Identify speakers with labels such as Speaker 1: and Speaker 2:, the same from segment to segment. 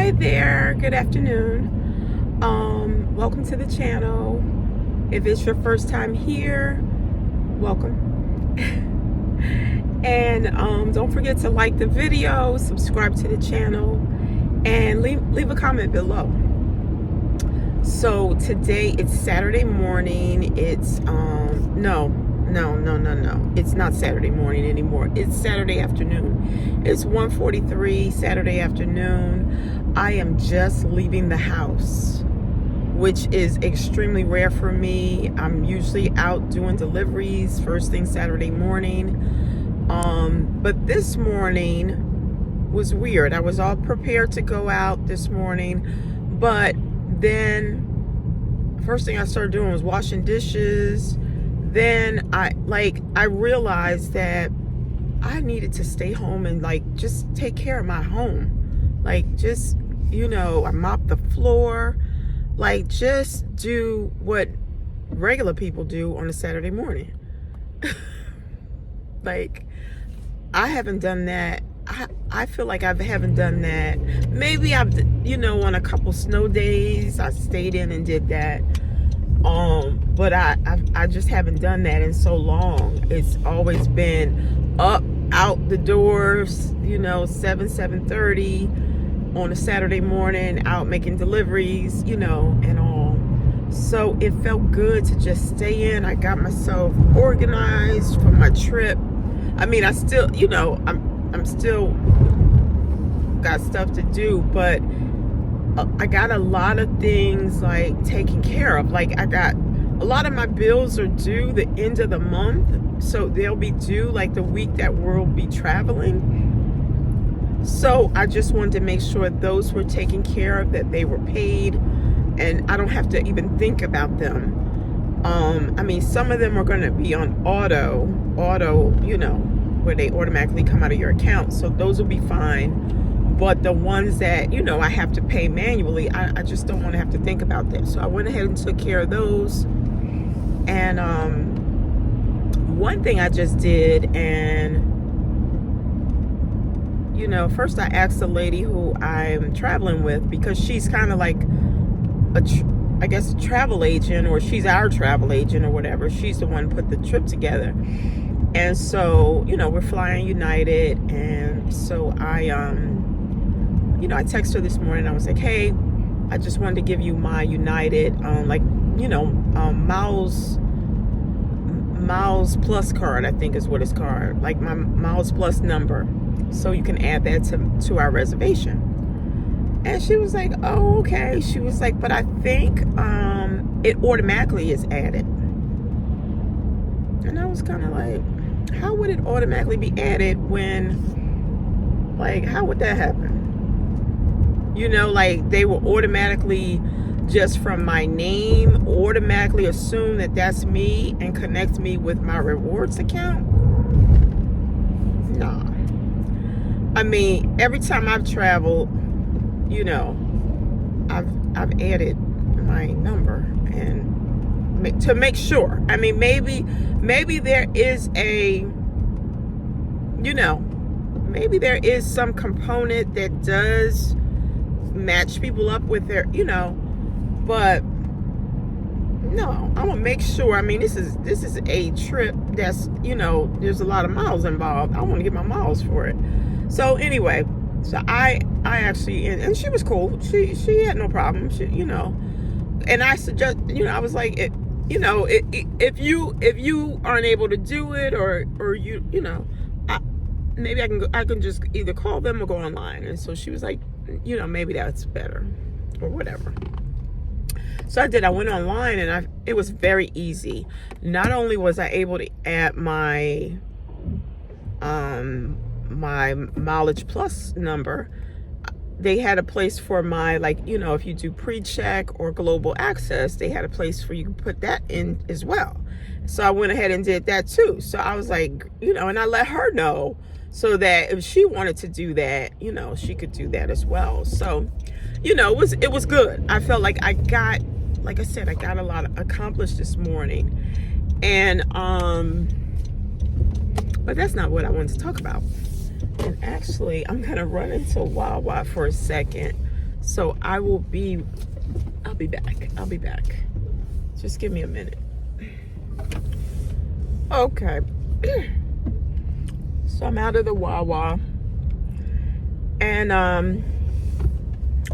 Speaker 1: Hi there, good afternoon. Welcome to the channel. If it's your first time here, welcome. And don't forget to like the video, subscribe to the channel, and leave a comment below. So today it's Saturday morning. It's no, it's not Saturday morning anymore. It's Saturday afternoon. It's 1:43 Saturday afternoon. I am just leaving the house, which is extremely rare for me. I'm usually out doing deliveries first thing Saturday morning. But this morning was weird. I was all prepared to go out this morning, but then first thing I started doing was washing dishes. Then I realized that I needed to stay home and just take care of my home. I mop the floor, just do what regular people do on a Saturday morning. I haven't done that. I feel like I haven't done that. Maybe I've, on a couple snow days, I stayed in and did that. But I just haven't done that in so long. It's always been up, out the doors, 7:30 on a Saturday morning, out making deliveries, and all. So it felt good to just stay in. I got myself organized for my trip. I mean, I still, I'm still got stuff to do, but I got a lot of things taken care of. I got a lot of my bills are due the end of the month, so they'll be due the week that we'll be traveling. So I just wanted to make sure those were taken care of, that they were paid, and I don't have to even think about them. I mean, some of them are going to be on auto, where they automatically come out of your account, so those will be fine. But the ones that, I have to pay manually, I just don't want to have to think about that. So I went ahead and took care of those. And one thing I just did, and, first I asked the lady who I'm traveling with, because she's kind of like I guess a travel agent, or she's our travel agent or whatever. She's the one who put the trip together. And so, we're flying United. And so I texted her this morning. I was like, hey, I just wanted to give you my United, miles plus card, I think is what it's called, my miles plus number, so you can add that to our reservation. And she was like, oh, okay. She was like, but I think it automatically is added. And I was kind of like, how would it automatically be added when, how would that happen? They will automatically, just from my name, automatically assume that that's me and connect me with my rewards account? Nah. I mean, every time I've traveled, I've added my number, and to make sure. I mean, maybe there is maybe there is some component that does match people up with their, but no, I'm gonna make sure. I mean, this is a trip that's, there's a lot of miles involved. I want to get my miles for it. So anyway, so I actually, and she was cool. She had no problem. She, and I suggest, I was like, if you aren't able to do it, or maybe I can just either call them or go online. And so she was like, maybe that's better, or whatever. So I did. I went online, and it was very easy. Not only was I able to add my my mileage plus number, they had a place for my, if you do pre-check or global access, they had a place for you to put that in as well. So I went ahead and did that too. So I was like, and I let her know, so that if she wanted to do that, she could do that as well. So, it was good. I felt like I got a lot accomplished this morning. And but that's not what I wanted to talk about. And actually, I'm gonna run into Wawa for a second So I'll be back. I'll be back. Just give me a minute. Okay. So I'm out of the Wawa. And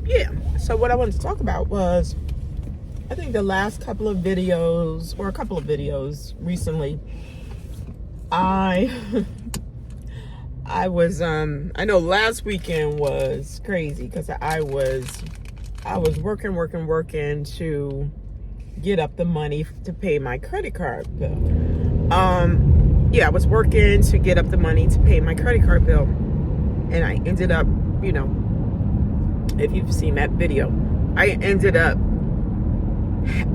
Speaker 1: yeah. So what I wanted to talk about was, I think the last couple of videos, or a couple of videos recently, I was I know last weekend was crazy because I was working to get up the money to pay my credit card bill. Yeah, I was working to get up the money to pay my credit card bill, and I ended up, you know, if you've seen that video, I ended up,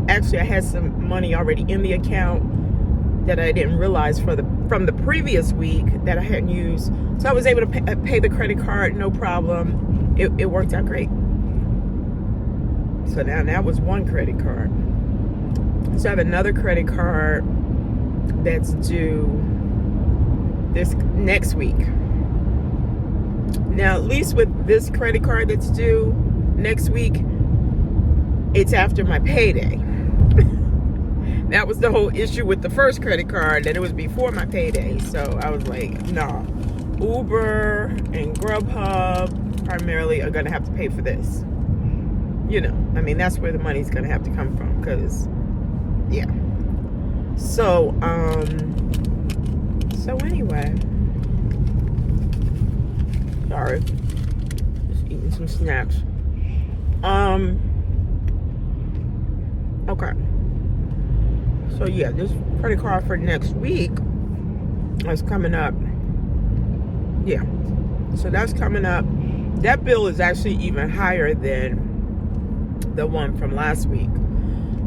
Speaker 1: actually I had some money already in the account that I didn't realize from the previous week that I hadn't used. So I was able to pay the credit card, no problem. It worked out great. So now that was one credit card. So I have another credit card that's due this next week. Now, at least with this credit card that's due next week, it's after my payday. That was the whole issue with the first credit card, that it was before my payday. So I was like, nah, Uber and Grubhub primarily are going to have to pay for this. You know, I mean, that's where the money's going to have to come from, because, yeah. So, anyway. Sorry. Just eating some snacks. Okay. So yeah, this credit card for next week is coming up. Yeah. So that's coming up. That bill is actually even higher than the one from last week.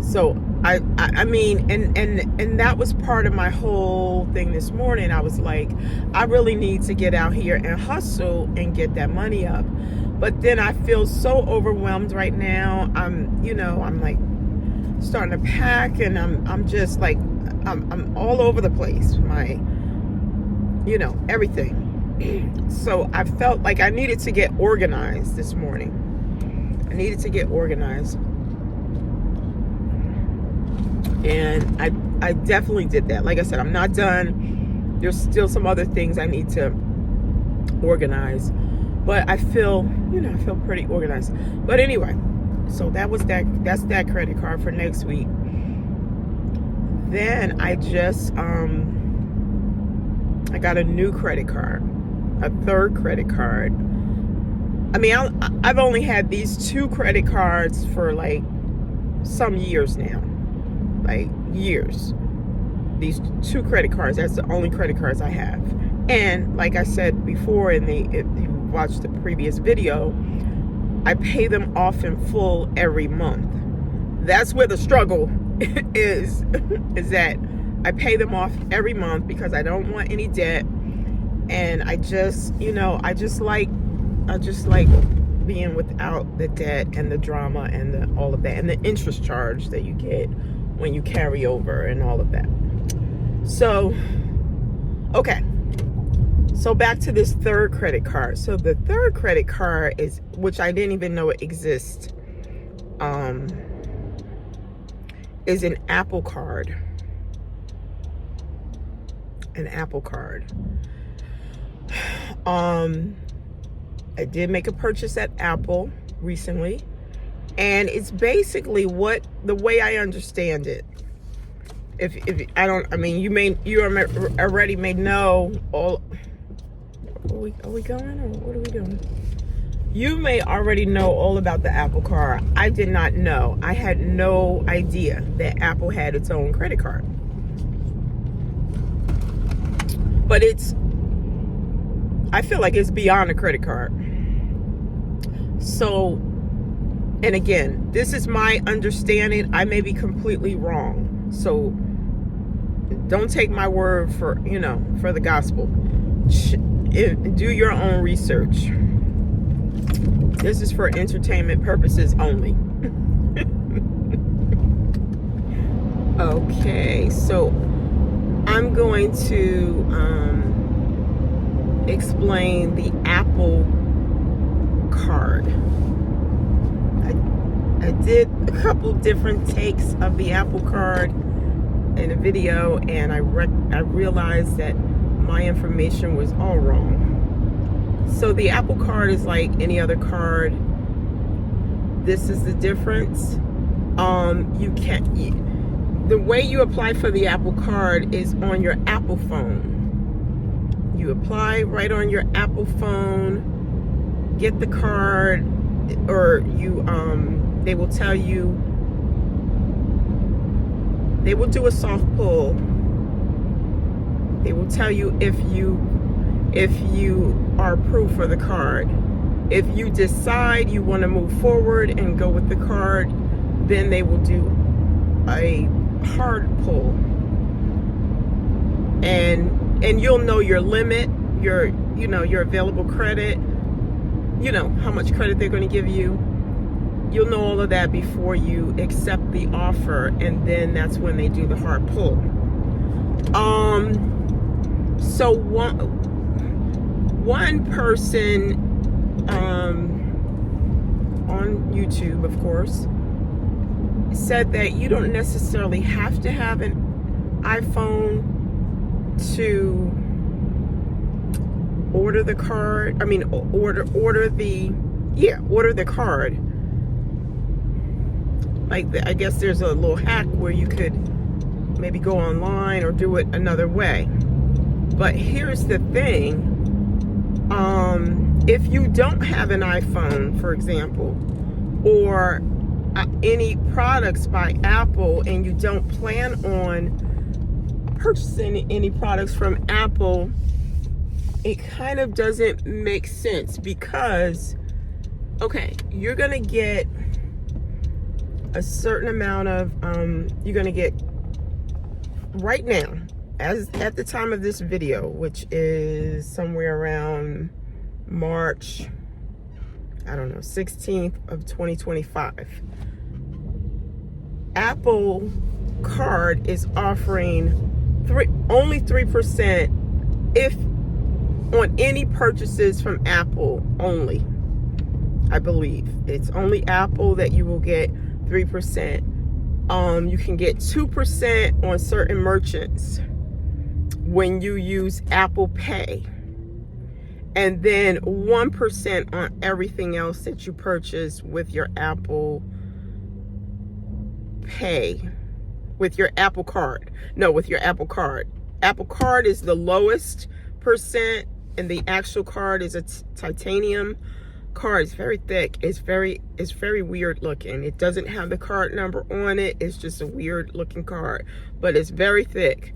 Speaker 1: So I mean, and that was part of my whole thing this morning. I was like, I really need to get out here and hustle and get that money up. But then I feel so overwhelmed right now. I'm like starting to pack, and I'm just like, I'm all over the place. My, everything. So I felt like I needed to get organized this morning. I needed to get organized. And I definitely did that. Like I said, I'm not done. There's still some other things I need to organize. But I feel, I feel pretty organized. But anyway, so that's that credit card for next week. Then I just, I got a new credit card, a third credit card. I mean, I've only had these two credit cards for like some years now. Like years. These two credit cards, that's the only credit cards I have. And like I said before, if you watched the previous video, I pay them off in full every month. That's where the struggle is that I pay them off every month because I don't want any debt. And I just like being without the debt and the drama and all of that, and the interest charge that you get when you carry over and all of that. So, okay. So back to this third credit card. So the third credit card is, which I didn't even know it exists, is an Apple card. An Apple card. I did make a purchase at Apple recently, and it's basically the way I understand it. You already may know all. Are we going, or what are we doing? You may already know all about the Apple card. I did not know. I had no idea that Apple had its own credit card. But I feel like it's beyond a credit card. So, and again, this is my understanding. I may be completely wrong. So don't take my word for the gospel. Do your own research. This is for entertainment purposes only. Okay, so I'm going to explain the Apple card. I did a couple different takes of the Apple Card in a video, and I realized that my information was all wrong. So the Apple Card is like any other card. This is the difference. The way you apply for the Apple Card is on your Apple phone. You apply right on your Apple phone, get the card, or they will tell you, they will do a soft pull. They will tell you if you are approved for the card. If you decide you want to move forward and go with the card, then they will do a hard pull. And you'll know your limit, your available credit, how much credit they're going to give you. You'll know all of that before you accept the offer, and then that's when they do the hard pull. So one person on YouTube, of course, said that you don't necessarily have to have an iPhone to order the card. Order the card. I guess there's a little hack where you could maybe go online or do it another way. But here's the thing. If you don't have an iPhone, for example, or any products by Apple, and you don't plan on purchasing any products from Apple, it kind of doesn't make sense, because, okay, you're going to get a certain amount of, you're going to get, right now, as at the time of this video, which is somewhere around March, 16th of 2025, Apple Card is offering only 3% if on any purchases from Apple only. I believe it's only Apple that you will get 3%. You can get 2% on certain merchants when you use Apple Pay, and then 1% on everything else that you purchase with your Apple Pay, with your Apple Card. No, with your Apple Card. Apple Card is the lowest percent, and the actual card is a titanium card. It's very thick. It's very weird looking. It doesn't have the card number on it. It's just a weird looking card, but it's very thick.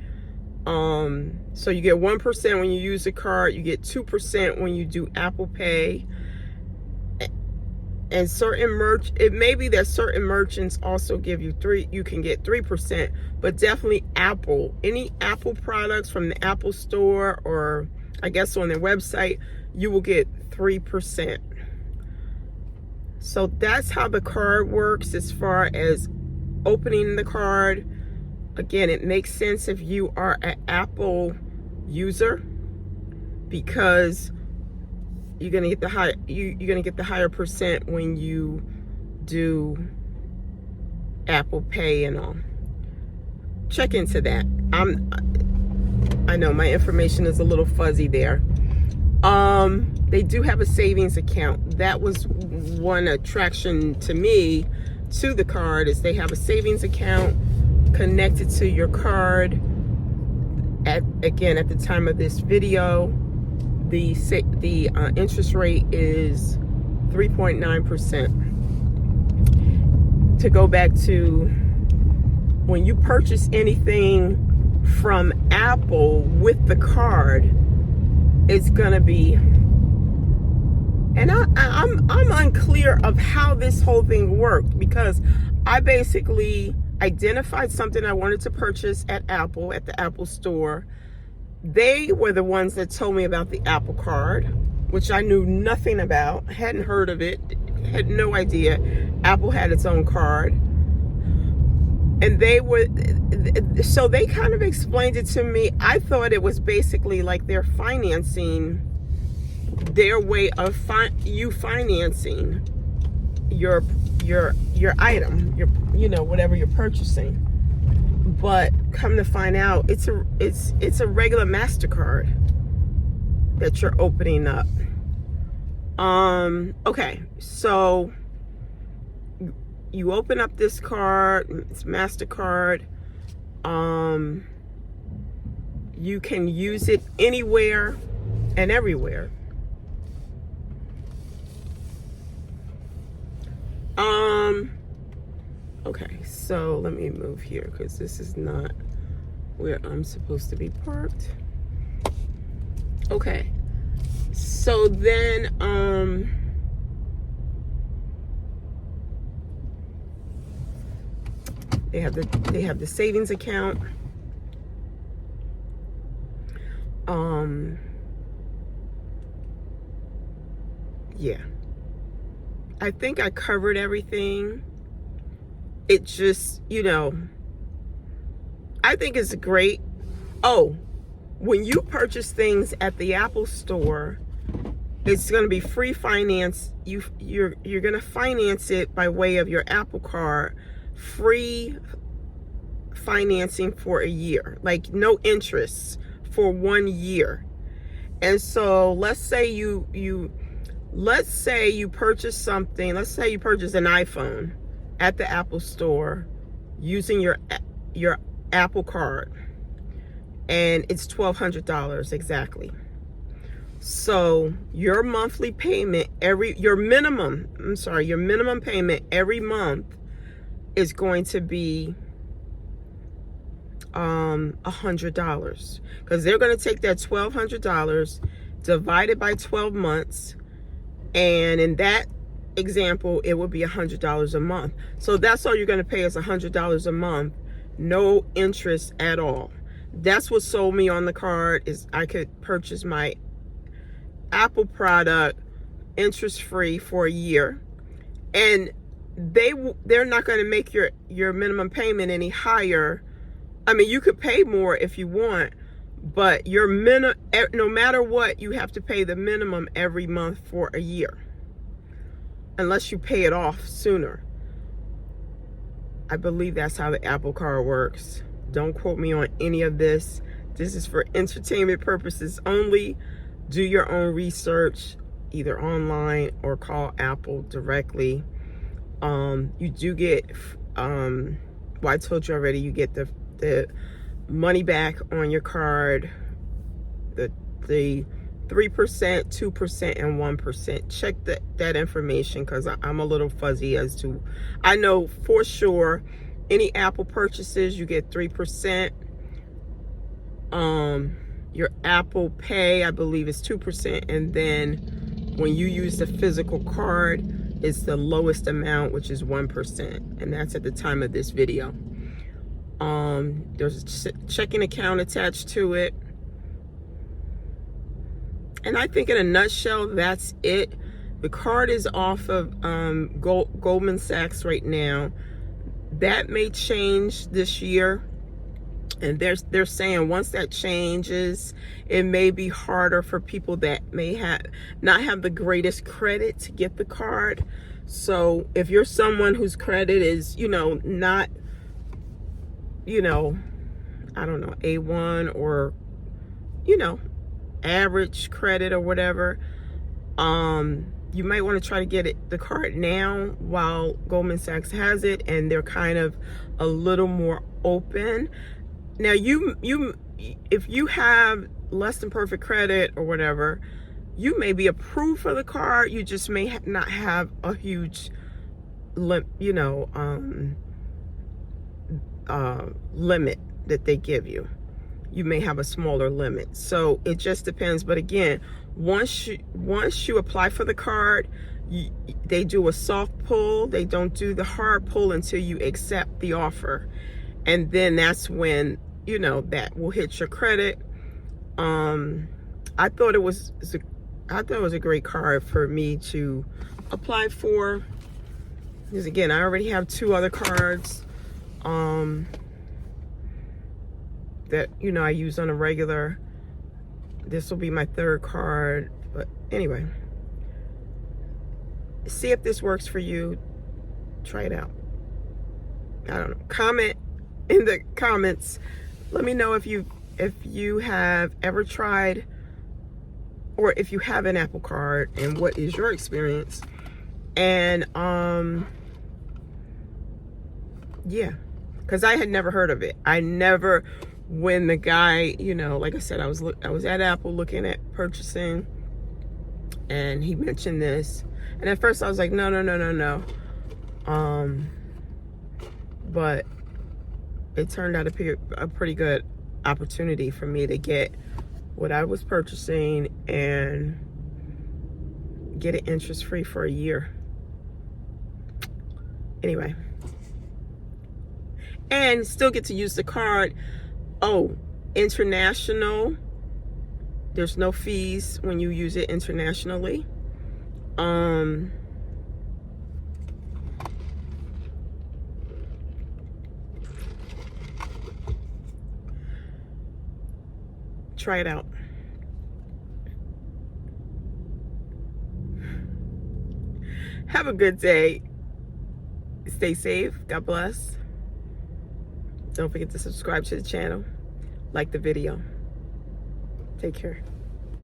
Speaker 1: So you get 1% when you use the card. You get 2% when you do Apple Pay. And it may be that certain merchants also give you you can get 3%, but definitely Apple, any Apple products from the Apple Store, or I guess on their website, you will get 3%. So that's how the card works as far as opening the card. Again, it makes sense if you are an Apple user, because you're gonna get the higher percent when you do Apple Pay and all. Check into that. I know my information is a little fuzzy there. They do have a savings account. That was one attraction to me to the card, is they have a savings account connected to your card. At the time of this video, the interest rate is 3.9%. To go back to when you purchase anything from Apple with the card, it's gonna be, and I'm unclear of how this whole thing worked, because I basically identified something I wanted to purchase at Apple, at the Apple Store. They were the ones that told me about the Apple Card, which I knew nothing about, hadn't heard of it, had no idea Apple had its own card. And so they kind of explained it to me. I thought it was basically like they're financing, their way of financing your your item, your, you know, whatever you're purchasing. But come to find out, it's a regular MasterCard that you're opening up. Okay, so you open up this card, it's MasterCard. You can use it anywhere and everywhere. Okay, so let me move here because this is not where I'm supposed to be parked. Okay, so then they have the savings account. Yeah, I think I covered everything. It just, you know, I think it's great. Oh, when you purchase things at the Apple Store, it's going to be free finance. You're going to finance it by way of your Apple Card, free financing for a year, like no interest for 1 year. And so let's say you purchase something. Let's say you purchase an iPhone at the Apple Store using your Apple Card, and it's $1,200 exactly. So your monthly payment your minimum payment every month is going to be $100, because they're going to take that $1,200, divide it by 12 months, and in that example it would be $100 a month. So that's all you're going to pay is $100 a month, no interest at all. That's what sold me on the card, is I could purchase my Apple product interest free for a year, and they're not going to make your minimum payment any higher. I mean, you could pay more if you want, but no matter what, you have to pay the minimum every month for a year, unless you pay it off sooner. I believe that's how the Apple Card works. Don't quote me on any of this. This is for entertainment purposes only. Do your own research, either online or call Apple directly. You do get, well, I told you already, you get the money back on your card, the 3%, 2%, and 1%. Check that information, because I'm a little fuzzy as to, I know for sure any Apple purchases you get 3%. Your Apple Pay, I believe, is 2%, and then when you use the physical card, it's the lowest amount, which is 1%, and that's at the time of this video. There's a checking account attached to it, and I think in a nutshell that's it. The card is off of Goldman Sachs right now. That may change this year, and they're saying once that changes, it may be harder for people that may not have the greatest credit to get the card. So if you're someone whose credit is, not, I don't know, A1 or, average credit or whatever, you might want to try to get the card now while Goldman Sachs has it, and they're kind of a little more open. Now, if you have less than perfect credit or whatever, you may be approved for the card. You just may not have a huge, limit that they give you. You may have a smaller limit. So it just depends. But again, once you apply for the card, they do a soft pull. They don't do the hard pull until you accept the offer, and then that's when that will hit your credit. I thought it was a great card for me to apply for, because again, I already have 2 other cards that I use on a regular. This will be my 3rd card. But anyway, see if this works for you. Try it out. I don't know. Comment in the comments. Let me know if you have ever tried, or if you have an Apple Card, and what is your experience. And yeah, because I had never heard of it. I never, when the guy, you know, like I said, I was at Apple looking at purchasing, and he mentioned this, and at first I was like, no. But it turned out to be a pretty good opportunity for me to get what I was purchasing and get it interest free for a year. Anyway, and still get to use the card. Oh, international, there's no fees when you use it internationally. Try it out. Have a good day. Stay safe. God bless. Don't forget to subscribe to the channel. Like the video. Take care.